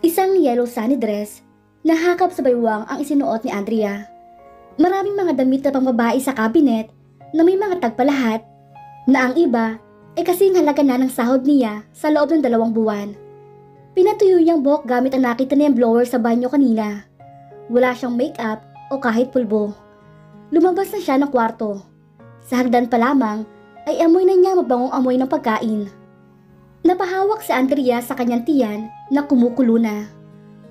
Isang yellow sunny dress na hakap sa baywang ang isinuot ni Andrea. Maraming mga damit na pangbabae sa cabinet na may mga tagpalahat na ang iba ay kasing halaga na ng sahod niya sa loob ng 2 buwan. Pinatuyo niyang buhok gamit ang nakita niyang blower sa banyo kanina. Wala siyang makeup o kahit pulbo. Lumabas na siya ng kwarto. Sa hagdan pa lamang ay amoy na niya mabangong amoy ng pagkain. Napahawak si Andrea sa kanyang tiyan na kumukulo na.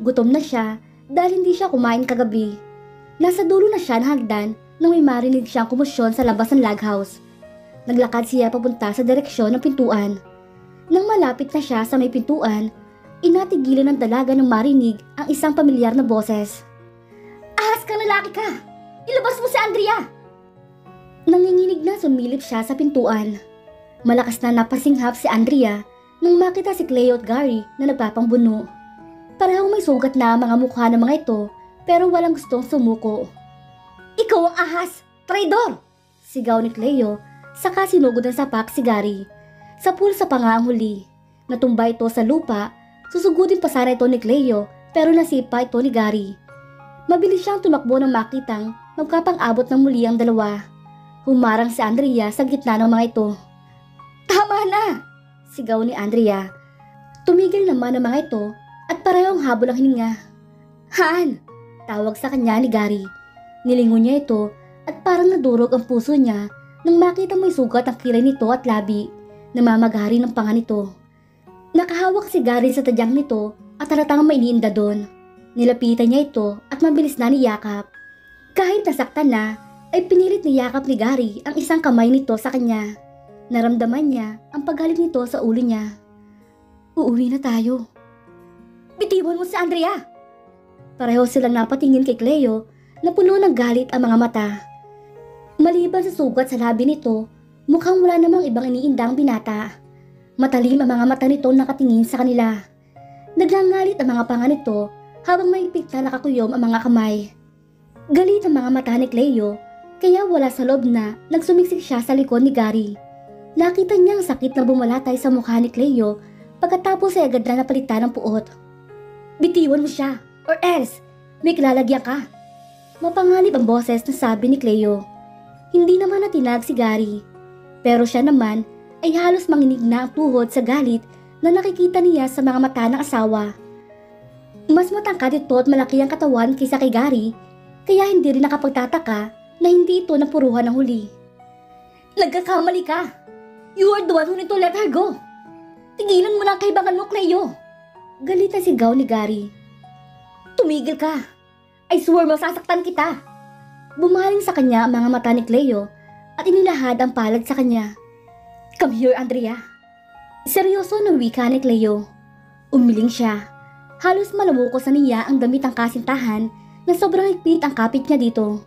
Gutom na siya dahil hindi siya kumain kagabi. Nasa dulo na siya ng hagdan nang may marinig siyang kumusyon sa labas ng log house. Naglakad siya papunta sa direksyon ng pintuan. Nang malapit na siya sa may pintuan, inatigilan ng dalaga ng marinig ang isang pamilyar na boses. Ahas kang lalaki ka! Ilabas mo si Andrea! Nanginginig na sumilip siya sa pintuan. Malakas na napasinghap si Andrea nang makita si Cleo at Gary na nagpapangbuno. Parehong may sugat na ang mga mukha ng mga ito pero walang gustong sumuko. Ikaw ang ahas! Traidor! Sigaw ni Cleo, saka sinugod ng sapak si Gary. Sa pulsa pa nga ang huli. Natumba ito sa lupa, susugudin pa sana ito ni Cleo pero nasipa ito ni Gary. Mabilis siyang tumakbo nang makitang magkapang-abot ng muli ang dalawa. Humarang si Andrea sa gitna ng mga ito. Tama na! Sigaw ni Andrea. Tumigil naman ang mga ito at parehong habol ang hininga. Han! Tawag sa kanya ni Gary. Nilingon niya ito at parang nadurog ang puso niya nang makita may sugat ang kilay nito at labi. Namamagari ng panga nito. Nakahawak si Gary sa tadyang nito at halatang may iniinda doon. Nilapitan niya ito at mabilis na niyakap. Kahit nasaktan na, ay pinilit niyakap ni Gary ang isang kamay nito sa kanya. Naramdaman niya ang paggalit nito sa ulo niya. Uuwi na tayo. Bitiwan mo si Andrea! Pareho silang napatingin kay Cleo na puno ng galit ang mga mata. Maliban sa sugat sa labi nito, mukhang wala namang ibang iniindang binata. Matalim ang mga mata nito nakatingin sa kanila. Nagngangalit ang mga panga nito habang mahigpit na nakakuyom ang mga kamay. Galit ang mga mata ni Cleo, kaya wala sa loob na nagsumiksik siya sa likod ni Gary. Nakita niya ang sakit na bumalatay sa mukha ni Cleo pagkatapos ay agad na napalitan ng puot. Bitiwan mo siya, or else, may kilalagyan ka. Mapanganib ang boses na sabi ni Cleo. Hindi naman natinag si Gary, pero siya naman ay halos manginig na ang tuhod sa galit na nakikita niya sa mga mata ng asawa. Mas matangkad ito at malaki ang katawan kaysa kay Gary, kaya hindi rin nakapagtataka na hindi ito napuruhan ng huli. Nagkakamali ka! You are the one who need to let her go! Tigilan mo na ang kaibangan mo, Cleo! Galit na sigaw ni Gary. Tumigil ka! I swear masasaktan kita! Bumaling sa kanya ang mga mata ni Cleo at inilahad ang palad sa kanya. Come here, Andrea! Seryoso ng wika ni Cleo. Umiling siya. Halos malumukos na niya ang damit ng kasintahan na sobrang higpit ang kapit niya dito.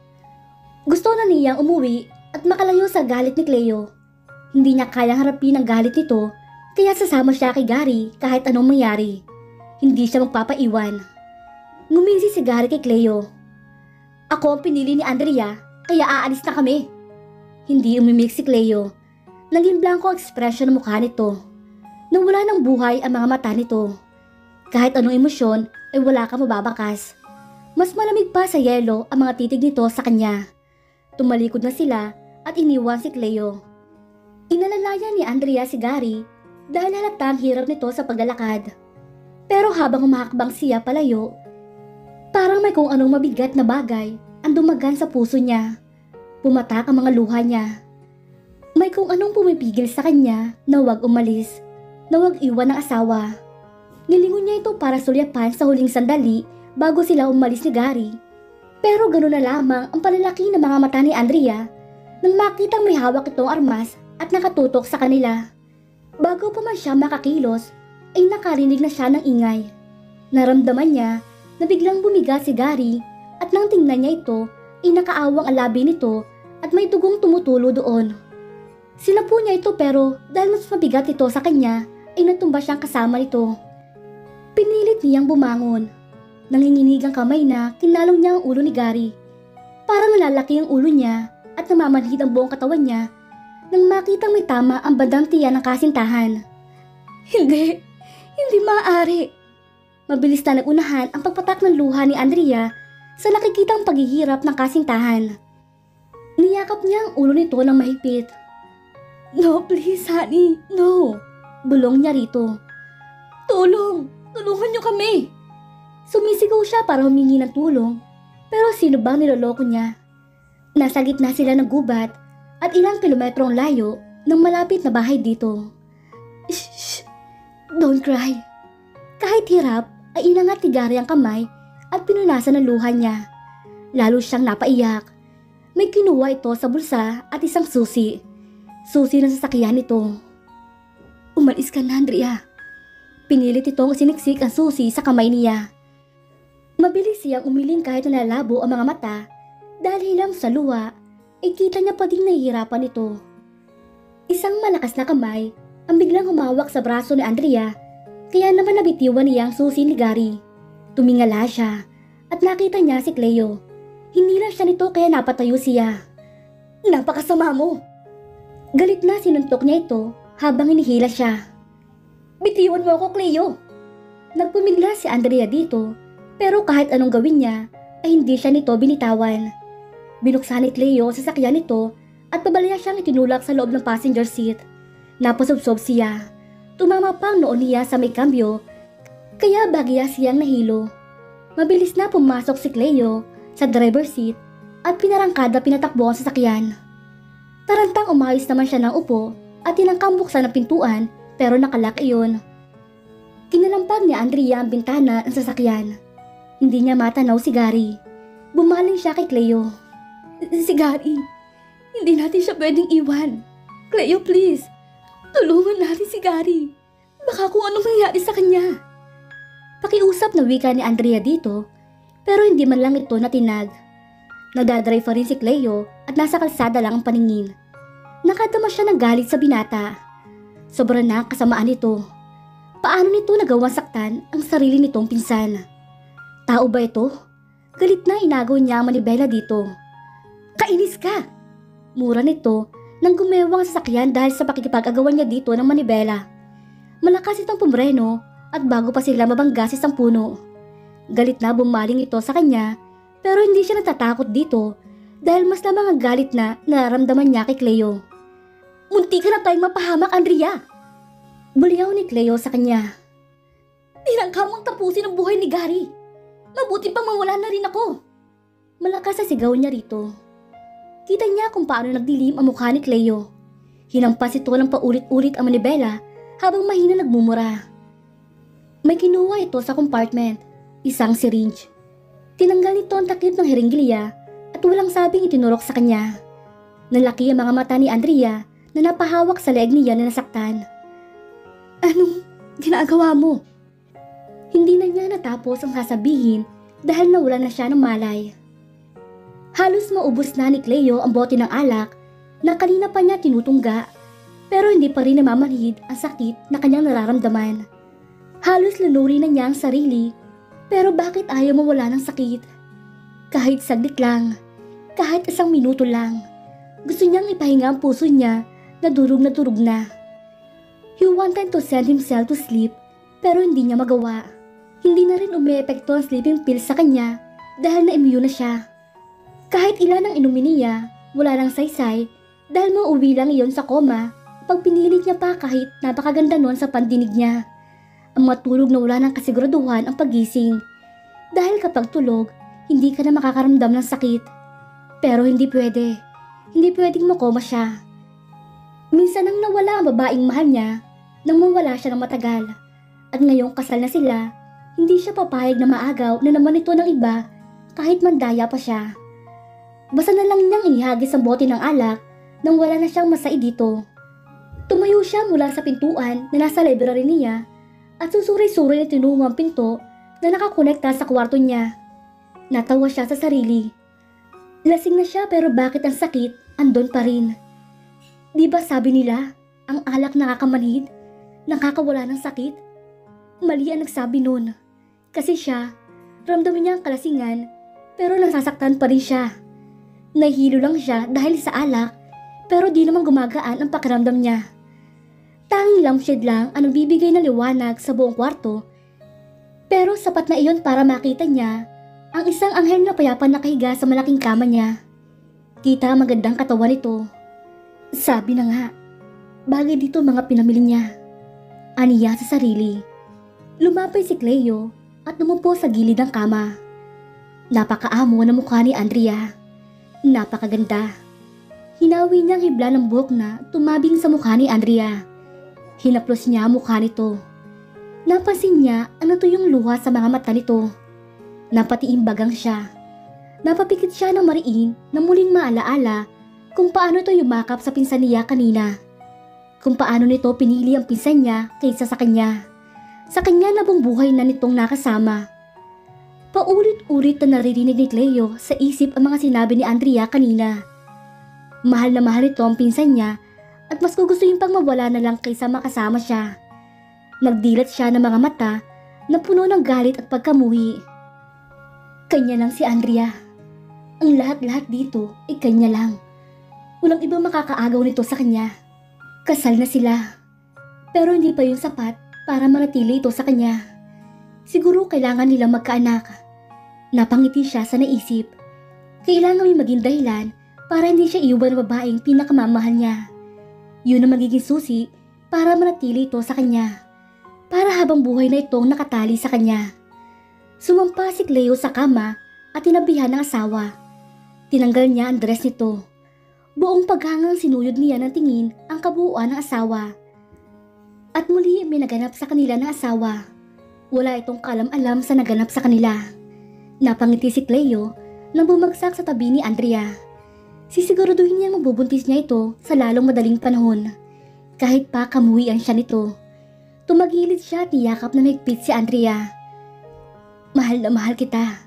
Gusto na niyang umuwi at makalayo sa galit ni Cleo. Hindi niya kayang harapin ang galit nito kaya sasama siya kay Gary kahit anong mangyari. Hindi siya magpapaiwan. Ngumisi si Gary kay Cleo. Ako ang pinili ni Andrea kaya aalis na kami. Hindi umimik si Cleo. Naging blanco ang ekspresyon ng mukha nito. Nawala ng buhay ang mga mata nito. Kahit anong emosyon ay wala kang mababakas. Mas malamig pa sa yelo ang mga titig nito sa kanya. Tumalikod na sila at iniwan si Cleo. Inalalayan ni Andrea si Gary dahil halatang hirap nito sa paglalakad. Pero habang humakbang siya palayo, parang may kung anong mabigat na bagay ang dumagan sa puso niya. Pumatak ang mga luha niya. May kung anong pumipigil sa kanya na huwag umalis, na huwag iwan ng asawa. Nilingon niya ito para sulyapan sa huling sandali bago sila umalis ni Gary. Pero gano'n na lamang ang palalaki ng mga mata ni Andrea nang makitang may hawak itong armas at nakatutok sa kanila. Bago pa man siya makakilos, ay nakarinig na siya ng ingay. Naramdaman niya na biglang bumiga si Gary at nang tingnan niya ito ay nakaawang ang labi nito at may dugong tumutulo doon. Sinapu niya ito pero dahil mas mabigat ito sa kanya ay natumba siyang kasama nito. Pinilit niyang bumangon. Nanginginig ang kamay na kinalong niya ang ulo ni Gary. Parang nalalaki ang ulo niya at namamanhid ang buong katawan niya nang makitang may tama ang bandang tiyan ng kasintahan. Hindi maaari. Mabilis na nagunahan ang pagpatak ng luha ni Andrea sa nakikitang paghihirap ng kasintahan. Niyakap niya ang ulo nito ng mahigpit. "No, please, honey. No." Bulong niya rito. "Tulong! Tulungan niyo kami!" Sumisigaw siya para humingi ng tulong, pero sino bang niloloko niya? Nasa gitna sila ng gubat at ilang kilometrong layo ng malapit na bahay dito. "Shh! Don't cry." Kahit hirap ay inangat ni Gary ang kamay at pinunasan ng luha niya. Lalo siyang napaiyak. May kinuha ito sa bulsa at isang susi. Susi ng sasakyan nito. "Umalis ka na, Andrea." Pinilit itong siniksik ang susi sa kamay niya. Mabilis siyang umiling kahit nalalabo ang mga mata dahil hilam sa luha ay kita niya pa ding nahihirapan ito. Isang malakas na kamay ang biglang humawak sa braso ni Andrea kaya naman nabitiwan niya ang susi ni Gary. Tumingala siya at nakita niya si Cleo. Hinila siya nito kaya napatayo siya. "Napakasama mo!" Galit na sinuntok niya ito habang hinihila siya. "Bitiwan mo ako, Cleo!" Nagpumigla si Andrea dito pero kahit anong gawin niya ay hindi siya nito binitawan. Binuksan ni Cleo sa sasakyan nito at pabalaya siyang itinulak sa loob ng passenger seat. Napasubsob siya. Tumama pa ang noon niya sa may kambyo kaya bagya siyang nahilo. Mabilis na pumasok si Cleo sa driver's seat at pinarangkada pinatakbo ang sasakyan. Tarantang umayos naman siya ng upo at tinangkang buksan ang pintuan pero nakalak iyon. Kinalampag ni Andrea ang bintana ng sasakyan. Hindi niya matanaw si Gary. Bumaling siya kay Cleo. "Si Gary, hindi natin siya pwedeng iwan. Cleo, please. Tulungan natin si Gary. Baka kung anong mangyari sa kanya." Pakiusap na wika ni Andrea dito, pero hindi man lang ito natinag. Nagdadrive pa rin si Cleo at nasa kalsada lang ang paningin. Nakadama siya ng galit sa binata. Sobra na ang kasamaan nito. Paano nito nagawang saktan ang sarili nitong pinsan? Tao ba ito? Galit na inagaw niya ang manibela dito. "Kainis ka!" Mura nito nang gumewang sa sasakyan dahil sa pakikipag-agawan niya dito ng manibela. Malakas itong pumreno at bago pa sila mabangga sa isang puno. Galit na bumaling ito sa kanya pero hindi siya natatakot dito dahil mas lamang ang galit na nararamdaman niya kay Cleo. "Munti ka na tayong mapahamak, Andrea!" Buliyaw ni Cleo sa kanya. "Tinangka mong tapusin ang buhay ni Gary. Mabuti pang mawala na rin ako." Malakas sa sigaw niya rito. Kita niya kung paano nagdilim ang mukha ni Cleo. Hinampas ito ng paulit-ulit ang manibela habang mahina nagmumura. May kinuha ito sa compartment, isang syringe. Tinanggal nito ang takip ng heringgilya at walang sabing itinurok sa kanya. Nalaki ang mga mata ni Andrea na napahawak sa leeg niya na nasaktan. "Anong ginagawa mo?" Hindi na niya natapos ang sasabihin dahil nawala na siya ng malay. Halos maubos na ni Cleo ang bote ng alak na kanina pa niya tinutungga pero hindi pa rin namamanhid ang sakit na kanyang nararamdaman. Halos lunuri na niya ang sarili pero bakit ayaw mawala ng sakit? Kahit saglit lang, kahit isang minuto lang, gusto niyang ipahinga ang puso niya na durog na. He wanted to send himself to sleep pero hindi niya magawa. Hindi na rin umiepekto ang sleeping pills sa kanya dahil na-immune na siya. Kahit ilan ang inumin niya, wala lang saysay dahil mauwi lang iyon sa koma pag pinilit niya pa kahit napakaganda nun sa pandinig niya. Ang matulog na wala ng kasiguraduhan ang pagising. Dahil kapag tulog, hindi ka na makakaramdam ng sakit. Pero hindi pwede. Hindi pwedeng makoma siya. Minsan nang nawala ang babaeng mahal niya, nang mawala siya ng matagal. At ngayong kasal na sila, hindi siya papayag na maagaw na naman ito ng iba kahit mandaya pa siya. Basta na lang niyang inihagis ang bote ng alak nang wala na siyang masai dito. Tumayo siya mula sa pintuan na nasa library niya at susuri-suri na tinungo ang pinto na nakakonekta sa kwarto niya. Natawa siya sa sarili. Lasing na siya pero bakit ang sakit andon pa rin? Di ba sabi nila, ang alak nakakamanhid, nakakawala ng sakit? Mali ang nagsabi nun. Kasi siya, ramdamin niya ang kalasingan pero nasasaktan pa rin siya. Nahihilo lang siya dahil sa alak pero di naman gumagaan ang pakiramdam niya. Tanging lampshade lang ang nagbibigay ng liwanag sa buong kwarto Pero sapat na iyon para makita niya ang isang anghel na payapa nakahiga sa malaking kama niya. Kita ang magandang katawan nito. Sabi na nga, bagay dito mga pinamili niya. Aniya sa sarili. Lumapay si Cleo at lumupo sa gilid ng kama. Napakaamo na mukha ni Andrea. Napakaganda. Hinawi niya ang hibla ng buhok na tumabing sa mukha ni Andrea. Hinaplos niya ang mukha nito. Napansin niya ano to yung luha sa mga mata nito. Napatiimbagang siya. Napapikit siya ng mariin na muling maalaala kung paano ito yumakap sa pinsan niya kanina. Kung paano nito pinili ang pinsan niya kaysa sa kanya. Sa kanya na buhay na nitong nakasama. Paulit-ulit na naririnig ni Cleo sa isip ang mga sinabi ni Andrea kanina. Mahal na mahal ito ang pinsan niya at mas gugustuhin pang mawala na lang kaysa makasama siya. Nagdilat siya ng mga mata na puno ng galit at pagkamuhi. Kanya lang si Andrea. Ang lahat-lahat dito ay kanya lang. Walang ibang makakaagaw nito sa kanya. Kasal na sila. Pero hindi pa yung sapat para manatili ito sa kanya. Siguro kailangan nilang magkaanak. Napangiti siya sa naisip. Kailangan may maging dahilan para hindi siya iwan ng babaeng pinakamamahal niya. Yun ang magiging susi para manatili ito sa kanya. Para habang buhay na itong nakatali sa kanya. Sumampa si Cleo sa kama at tinabihan ng asawa. Tinanggal niya ang dress nito. Buong paghangang sinuyod niya ng tingin ang kabuuan ng asawa. At muli may naganap sa kanila ng asawa. Wala itong kalam-alam sa naganap sa kanila. Napangiti si Cleo nang bumagsak sa tabi ni Andrea. Sisiguraduhin niyang mabubuntis niya ito sa lalong madaling panahon. Kahit pa kamuhian siya nito. Tumagilid siya at niyakap na mahigpit si Andrea. Mahal na mahal kita.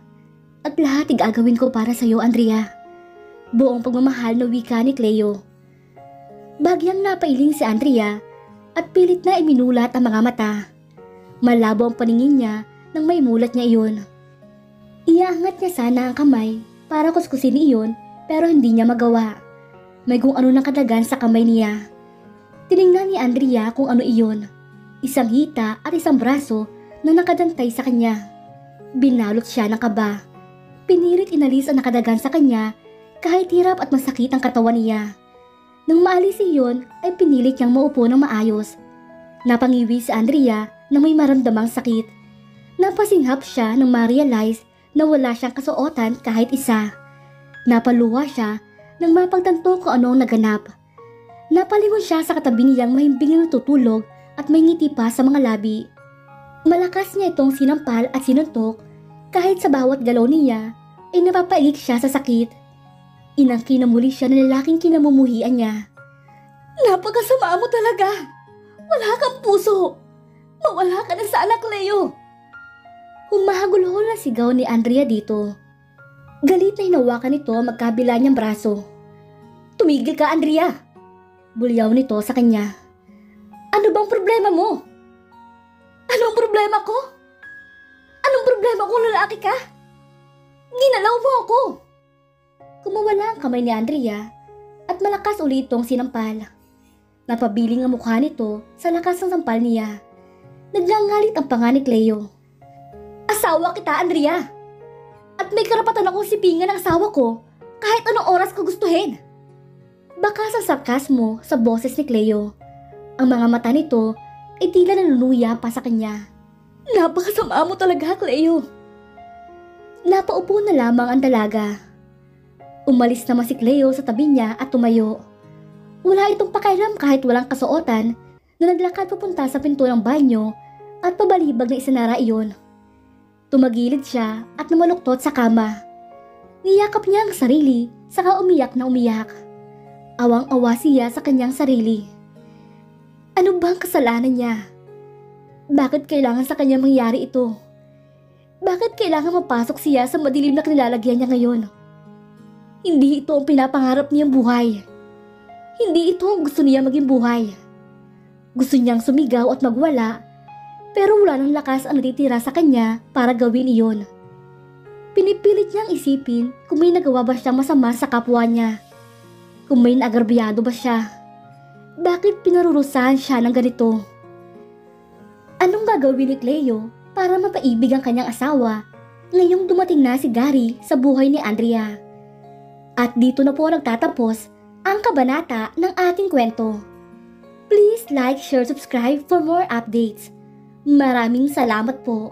At lahat igagawin ko para sa iyo, Andrea. Buong pagmamahal na wika ni Cleo. Bagyang napailing si Andrea at pilit na iminulat ang mga mata. Malabo ang paningin niya nang maimulat niya iyon. Iaangat niya sana ang kamay para kuskusin iyon pero hindi niya magawa. May kung ano nang kadagan sa kamay niya. Tiningnan ni Andrea kung ano iyon. Isang hita at isang braso na nakadantay sa kanya. Binalot siya ng kaba. Pinilit inalis ang nakadagan sa kanya kahit hirap at masakit ang katawan niya. Nang maalis iyon ay pinilit niyang maupo ng maayos. Napangiwi si Andrea na may maramdamang sakit. Napasinghap siya nang ma-realize na wala siyang kasuotan kahit isa. Napaluha siya nang mapagtanto kung anong naganap. Napalingon siya sa katabi niyang mahimbing natutulog at may ngiti pa sa mga labi. Malakas niya itong sinampal at sinuntok kahit sa bawat galaw niya ay napapaigik siya sa sakit. Inangkin na muli siya ng lalaking kinamumuhian niya. Napakasama mo talaga! Wala kang puso! Mawala ka na sana, Cleo! Humahagulhol na sigaw ni Andrea dito. Galit na hinawakan nito ang magkabila niyang braso. Tumigil ka, Andrea! Bulyaw nito sa kanya. Ano bang problema mo? Anong problema ko? Anong problema kung lalaki ka? Ginalaw mo ako! Kumawala ang kamay ni Andrea at malakas ulit itong sinampal. Napabiling ang mukha nito sa lakas ng sampal niya. Nagngangalit ang panga ni Cleo. Asawa kita, Andrea! At may karapatan akong sipingan ang asawa ko kahit anong oras ko gustuhin. Baka sa sarkasmo sa boses ni Cleo. Ang mga mata nito ay tila nanuluya pa sa kanya. Napakasama mo talaga, Cleo. Napaupo na lamang ang dalaga. Umalis naman si Cleo sa tabi niya at tumayo. Wala itong pakialam kahit walang kasuotan na naglakad papunta sa pinto ng banyo at pabalibag na isinara iyon. Tumagilid siya at namaluktot sa kama. Niyakap niya ang sarili saka umiyak na umiyak. Awang-awa siya sa kanyang sarili. Ano bang kasalanan niya? Bakit kailangan sa kanya mangyari ito? Bakit kailangan mapasok siya sa madilim na kinilalagyan niya ngayon? Hindi ito ang pinapangarap niyang buhay. Hindi ito ang gusto niya maging buhay. Gusto niyang sumigaw at magwala, pero wala ng lakas ang natitira sa kanya para gawin iyon. Pinipilit niyang isipin kung may nagawa ba siyang masama sa kapwa niya. Kung may naagrabyado ba siya. Bakit pinarurusahan siya ng ganito? Anong gagawin ni Cleo para mapaibig ang kanyang asawa ngayong dumating na si Gary sa buhay ni Andrea. At dito na po nagtatapos ang kabanata ng ating kwento. Please like, share, subscribe for more updates. Maraming salamat po.